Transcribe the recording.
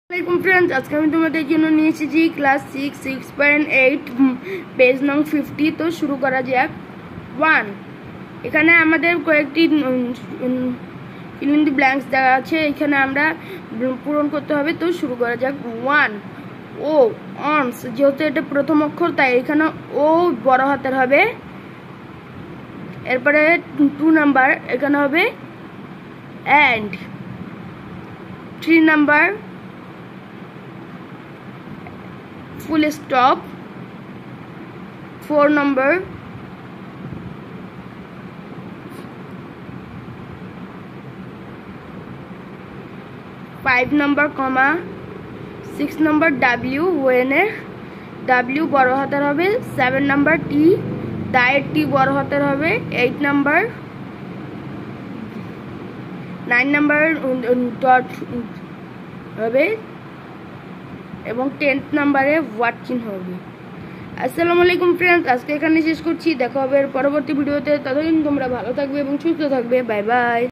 আসসালামু ফ্রেন্ডস, আজকে আমি তোমাদের জন্য নিয়ে এসেছি ক্লাস 6.8 পেজ নং 50। তো শুরু করা যাক। 1, এখানে আমাদের কয়েকটি ফিল ইন দি ব্ল্যাঙ্কস দেওয়া আছে, এখানে আমরা পূরণ করতে হবে। তো শুরু করা যাক। 1, ও অনস, যেহেতু এটা প্রথম অক্ষর তাই এখানে ও বড় হাতের হবে। এরপরে 2 নাম্বার, এখানে হবে and. 3 number full stop। 4 number comma। 6 number W, when W বড় হাতের হবে। 7 number T, দায়ের T বড় হাতের হবে। 8 number 9 number ডট হবে এবং 10th নাম্বারে ওয়াট চিহ্ন হবে। আসসালামু আলাইকুম ফ্রেন্ডস, আজকে এখানে শেষ করছি। দেখা হবে পরবর্তী ভিডিওতে। ততদিন তোমরা ভালো থাকবে এবং সুস্থ থাকবে। Bye bye.